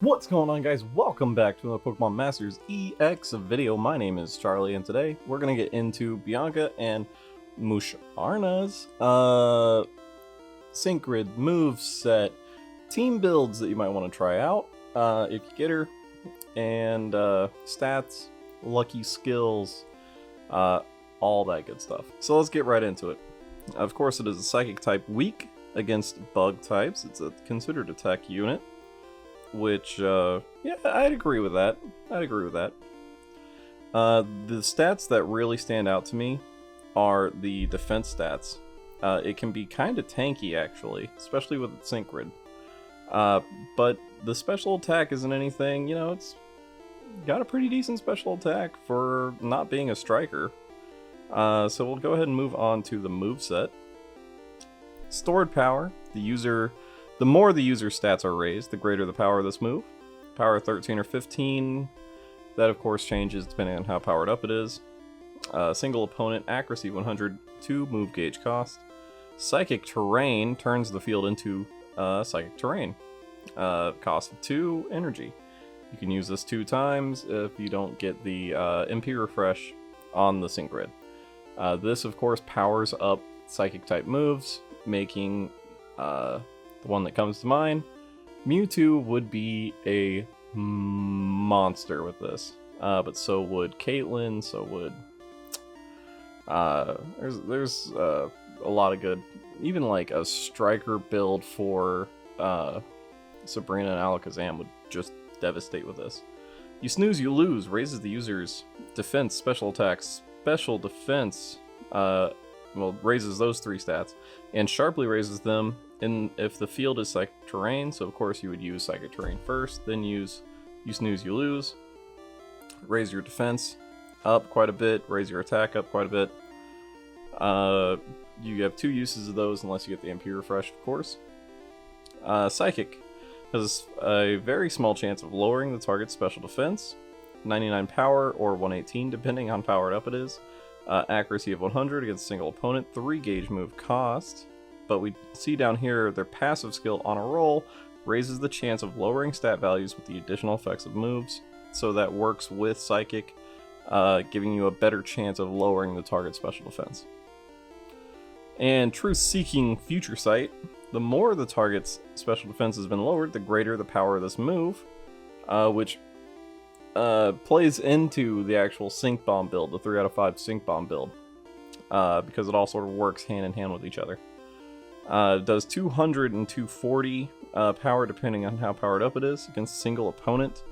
What's going on, guys? Welcome back to another Pokemon Masters EX video. My name is Charlie, and today we're gonna get into Bianca and Musharna's Synchrid move set team builds that you might want to try out if you get her, and stats, lucky skills, all that good stuff. So let's get right into it. Of course, it is a Psychic type weak against bug types. It's a considered attack unit, which, yeah, I'd agree with that. The stats that really stand out to me are the defense stats. It can be kind of tanky, actually, especially with its Synchrid. But the special attack isn't anything, it's got a pretty decent special attack for not being a striker. So we'll go ahead and move on to the moveset. Stored power. The more the user's stats are raised, the greater the power of this move. Power 13 or 15, that of course changes depending on how powered up it is. Single opponent, accuracy 102, move gauge cost. Psychic terrain turns the field into psychic terrain. Cost of 2, energy. You can use this 2 times if you don't get the MP refresh on the Synchrid. This of course powers up psychic type moves, making the one that comes to mind, Mewtwo would be a monster with this, but so would Caitlyn, so would there's a lot of good, even like a striker build for Sabrina and Alakazam would just devastate with this. You snooze, you lose, raises the user's defense, special attacks, special defense, raises those 3 stats, and sharply raises them if the field is psychic terrain. So of course you would use psychic terrain first, then use you snooze, you lose. Raise your defense up quite a bit, raise your attack up quite a bit. You have 2 uses of those unless you get the MP refresh, of course. Psychic has a very small chance of lowering the target's special defense, 99 power or 118 depending on powered up it is. Accuracy of 100 against a single opponent, 3 gauge move cost. But we see down here their passive skill on a roll raises the chance of lowering stat values with the additional effects of moves. So that works with Psychic, giving you a better chance of lowering the target's special defense. And Truth-Seeking Future Sight. The more the target's special defense has been lowered, the greater the power of this move, which plays into the actual Sync Bomb build, the 3 out of 5 Sync Bomb build, because it all sort of works hand in hand with each other. It does 200 and 240 power depending on how powered up it is against a single opponent.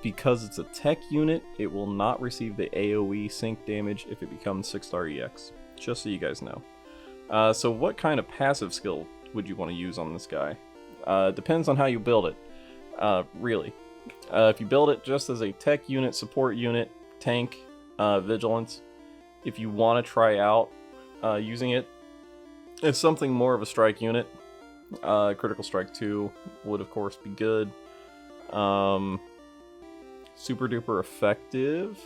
Because it's a tech unit, it will not receive the AoE sync damage if it becomes 6-star EX, just so you guys know. So what kind of passive skill would you want to use on this guy? Depends on how you build it, really. If you build it just as a tech unit, support unit, tank, vigilance, if you want to try out using it, it's something more of a strike unit. Critical Strike 2 would of course be good. Super duper effective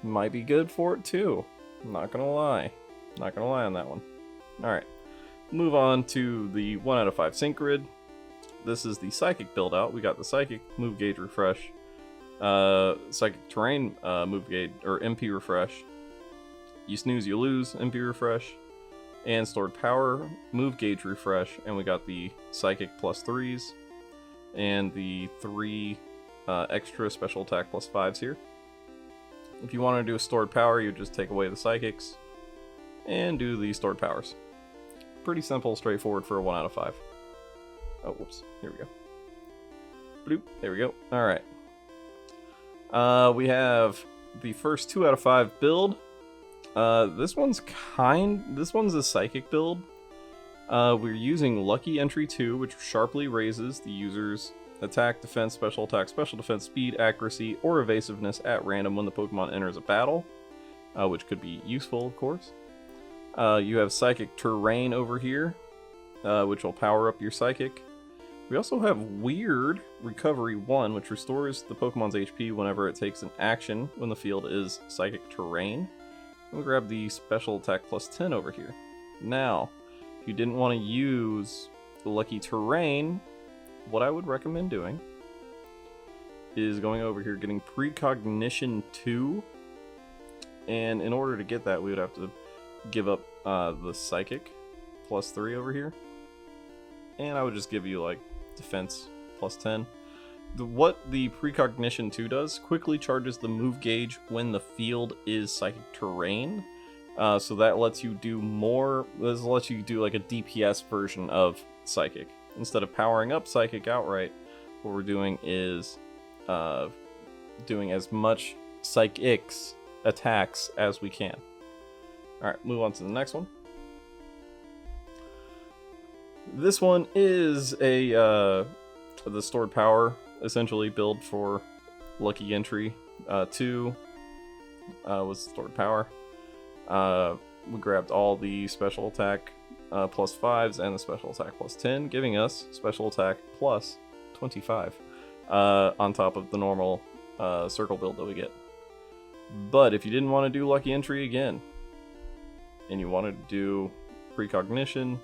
might be good for it too. I'm not gonna lie. Not gonna lie on that one. Alright. Move on to the 1 out of 5 Synchrid. This is the Psychic build out. We got the Psychic move gauge refresh, Psychic terrain move gauge or MP refresh. You snooze, you lose, MP refresh, and stored power move gauge refresh. And we got the Psychic +3s and the 3 extra special attack +5s here. If you want to do a stored power, you just take away the Psychics and do the stored powers. Pretty simple, straightforward for a 1 out of 5. Oh, whoops. Here we go. Bloop. There we go. Alright. We have the first 2 out of 5 build. This one's a Psychic build. We're using Lucky Entry 2, which sharply raises the user's attack, defense, special defense, speed, accuracy, or evasiveness at random when the Pokemon enters a battle, which could be useful, of course. You have Psychic Terrain over here, which will power up your Psychic. We also have Weird Recovery 1, which restores the Pokemon's HP whenever it takes an action when the field is Psychic Terrain. We'll grab the Special Attack +10 over here. Now, if you didn't want to use the Lucky Terrain, what I would recommend doing is going over here, getting Precognition 2. And in order to get that, we would have to give up the Psychic +3 over here. And I would just give you, like, Defense +10. What the Precognition 2 does, quickly charges the move gauge when the field is Psychic Terrain. So that lets you do more, this lets you do like a DPS version of Psychic. Instead of powering up Psychic outright, what we're doing is doing as much Psychics attacks as we can. Alright, move on to the next one. This one is a the stored power, essentially, build for Lucky Entry 2 was stored power. We grabbed all the special attack +5s and the special attack +10, giving us special attack +25 on top of the normal circle build that we get. But if you didn't want to do Lucky Entry again, and you wanted to do Precognition,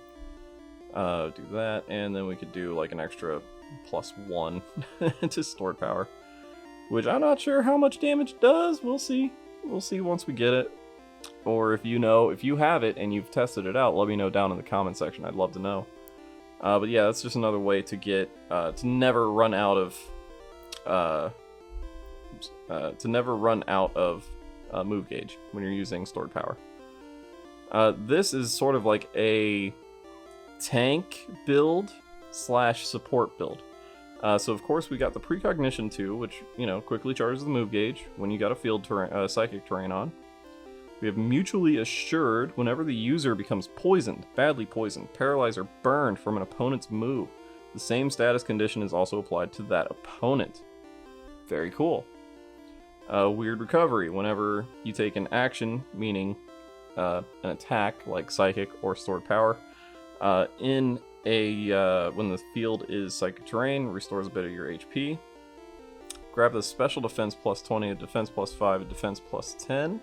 do that, and then we could do like an extra +1 to stored power, which I'm not sure how much damage it does. We'll see. We'll see once we get it. Or if you know, if you have it and you've tested it out, let me know down in the comment section. I'd love to know. But yeah, that's just another way to get to never run out of move gauge when you're using stored power. This is sort of like a tank build / support build. So of course we got the Precognition 2, which, you know, quickly charges the move gauge when you got a field terrain, psychic terrain on. We have Mutually Assured whenever the user becomes poisoned, badly poisoned, paralyzed, or burned from an opponent's move. The same status condition is also applied to that opponent. Very cool. Weird Recovery whenever you take an action, meaning an attack like Psychic or Stored Power, when the field is Psychic Terrain, restores a bit of your HP. Grab the Special Defense +20, a Defense +5, a Defense +10.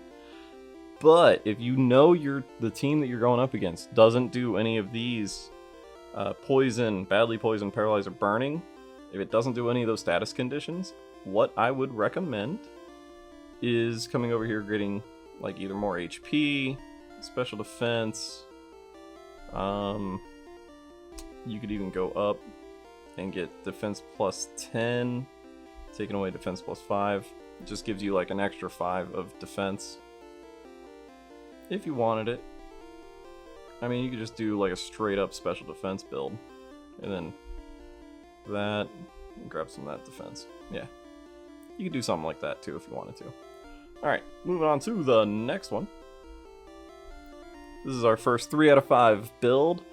But if you know the team that you're going up against doesn't do any of these poison, badly poisoned, paralyzed, or burning, if it doesn't do any of those status conditions, what I would recommend is coming over here, getting like either more HP, special defense. You could even go up and get defense +10, taking away defense +5. It just gives you like an extra 5 of defense. If you wanted it. I mean, you could just do like a straight up special defense build. And then that, and grab some of that defense. Yeah. You could do something like that too if you wanted to. Alright, moving on to the next one. This is our first 3 out of 5 build.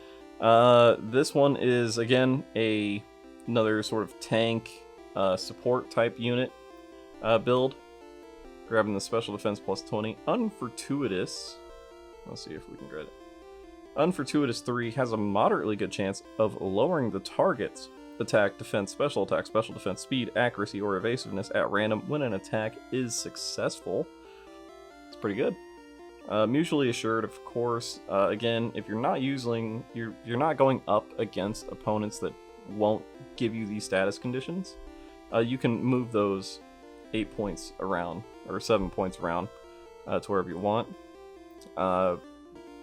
This one is, again, another sort of tank support type unit build. Grabbing the special defense +20. Unfortuitous. Let's see if we can get it. Unfortuitous 3 has a moderately good chance of lowering the target's attack, defense, special defense, speed, accuracy, or evasiveness at random when an attack is successful. It's pretty good. Mutually Assured, of course. Again, if you're not you're not going up against opponents that won't give you these status conditions, you can move those 8 points around, or 7 points around, to wherever you want.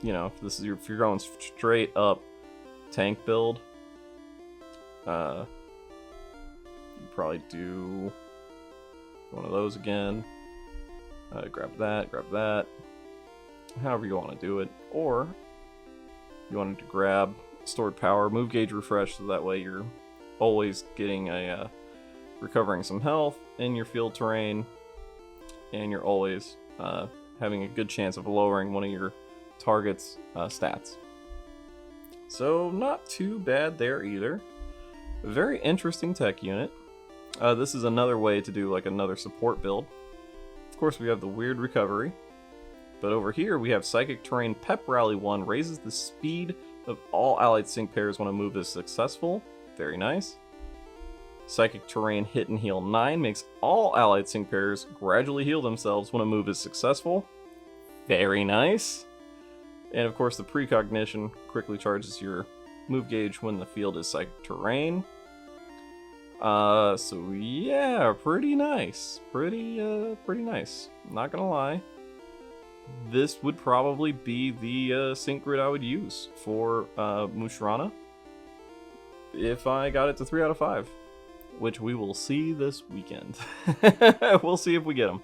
You know, if you're going straight up tank build, you probably do one of those again. Grab that. However you want to do it. Or you wanted to grab stored power, move gauge refresh, so that way you're always getting recovering some health in your field terrain, and you're always having a good chance of lowering one of your target's stats. So not too bad there either. A very interesting tech unit. This is another way to do like another support build. Of course, we have the Weird Recovery. But over here, we have Psychic Terrain Pep Rally 1, raises the speed of all allied sync pairs when a move is successful. Very nice. Psychic Terrain Hit and Heal 9 makes all allied sync pairs gradually heal themselves when a move is successful. Very nice. And of course, the Precognition quickly charges your move gauge when the field is Psychic Terrain. So yeah, pretty nice. Pretty nice. Not gonna lie. This would probably be the sync grid I would use for Musharna if I got it to 3 out of 5, which we will see this weekend. We'll see if we get them.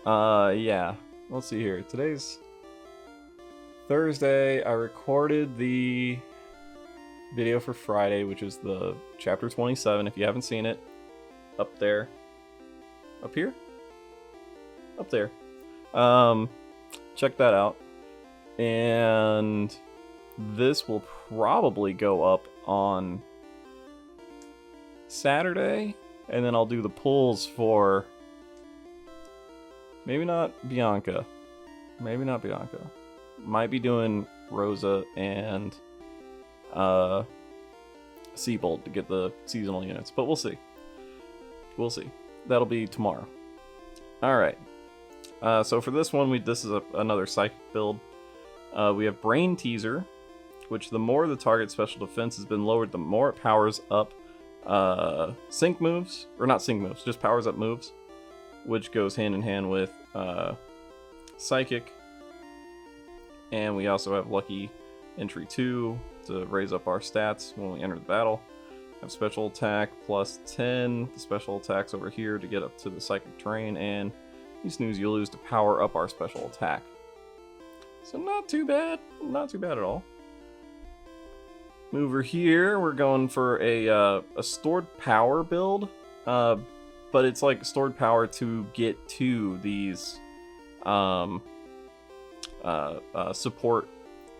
Yeah. Let's see here. Today's Thursday. I recorded the video for Friday, which is the chapter 27. If you haven't seen it, up there. Up here? Up there. Check that out. And this will probably go up on Saturday, and then I'll do the pulls for maybe not Bianca. Maybe not Bianca. Might be doing Rosa and Seabolt to get the seasonal units, but we'll see. We'll see. That'll be tomorrow. Alright. So for this one, this is another Psychic build. We have Brain Teaser, which the more the target special defense has been lowered, the more it powers up sync moves. Or not sync moves, just powers up moves, which goes hand in hand with Psychic. And we also have Lucky Entry 2 to raise up our stats when we enter the battle. Have Special Attack plus 10. The special attacks over here to get up to the Psychic terrain, and you snooze, you lose to power up our special attack. So not too bad. Not too bad at all. Over here, we're going for a stored power build. But it's like stored power to get to these support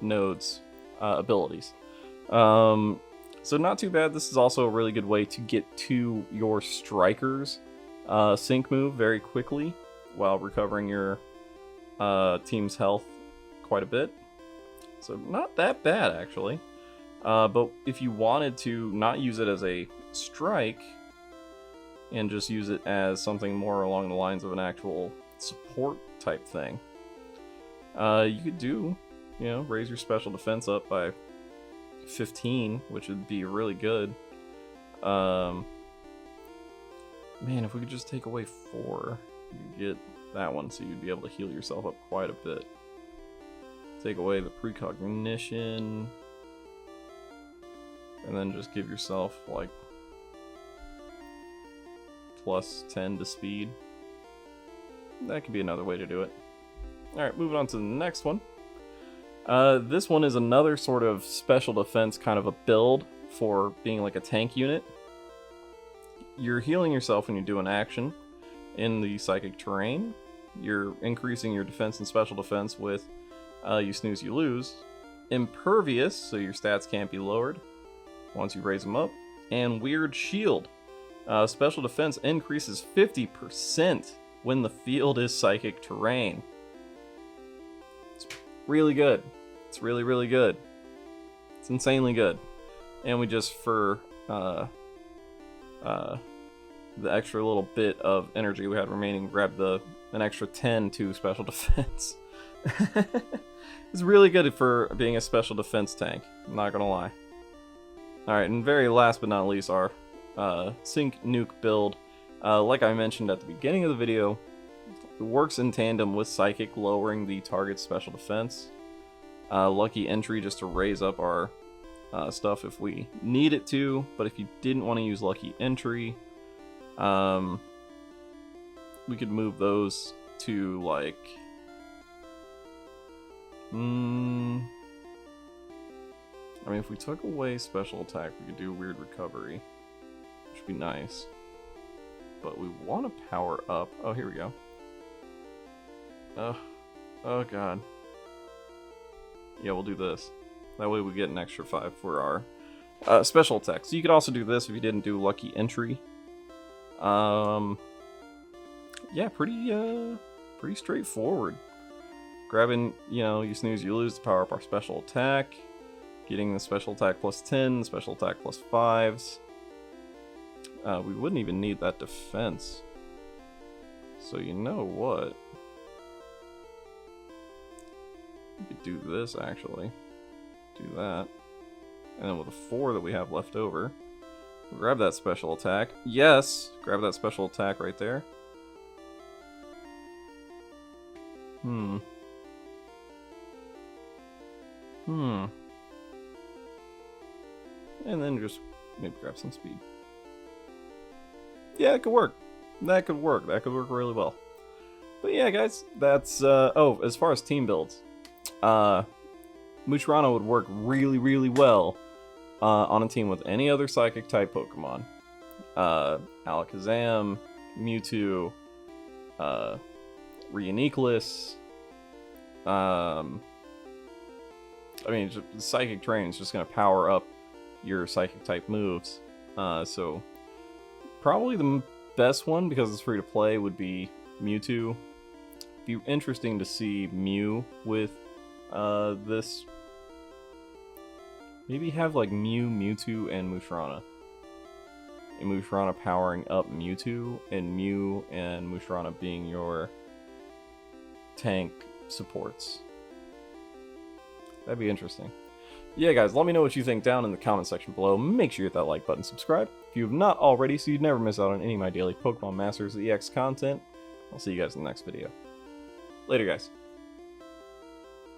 nodes abilities. So not too bad. This is also a really good way to get to your strikers sync move very quickly while recovering your team's health quite a bit. So not that bad, actually. But if you wanted to not use it as a strike and just use it as something more along the lines of an actual support type thing, you could do, raise your special defense up by 15, which would be really good. Man, if we could just take away 4, you could get that one, so you'd be able to heal yourself up quite a bit. Take away the precognition, and then just give yourself like plus 10 to speed. That could be another way to do it. Alright, moving on to the next one. This one is another sort of special defense kind of a build for being like a tank unit. You're healing yourself when you do an action in the Psychic terrain. You're increasing your defense and special defense with you snooze, you lose. Impervious, so your stats can't be lowered once you raise them up. And Weird Shield. Special defense increases 50% when the field is Psychic terrain. It's really good. It's really, really good. It's insanely good. And we just, for the extra little bit of energy we had remaining, grabbed an extra 10 to special defense. It's really good for being a special defense tank, I'm not gonna lie. Alright, and very last but not least, our sync nuke build. Like I mentioned at the beginning of the video, it works in tandem with Psychic, lowering the target's special defense. Lucky Entry just to raise up our stuff if we need it to, but if you didn't want to use Lucky Entry, we could move those to like I mean, if we took away special attack, we could do Weird Recovery, which would be nice. But we want to power up. Oh, here we go. Oh god. Yeah, we'll do this. That way we get an extra 5 for our special attack. So you could also do this if you didn't do Lucky Entry. Yeah, pretty straightforward. Grabbing, you snooze, you lose to power up our special attack. Getting the special attack plus 10, special attack plus 5s. We wouldn't even need that defense. So you know what? We could do this, actually. Do that. And then with the 4 that we have left over, Grab that special attack. Yes! Grab that special attack right there. And then just maybe grab some speed. Yeah, it could work. That could work. That could work really well. But yeah, guys, that's... oh, as far as team builds. Musharna would work really, really well on a team with any other Psychic-type Pokemon. Alakazam, Mewtwo, Reuniclus. I mean, Psychic Terrain is just going to power up your Psychic-type moves. So, probably the best one, because it's free to play, would be Mewtwo. Be interesting to see Mew with this. Maybe have like Mew, Mewtwo, and Musharna. And Musharna powering up Mewtwo, and Mew and Musharna being your tank supports. That'd be interesting. Yeah, guys, let me know what you think down in the comment section below. Make sure you hit that like button, subscribe if you have not already, so you'd never miss out on any of my daily Pokemon Masters EX content. I'll see you guys in the next video. Later, guys.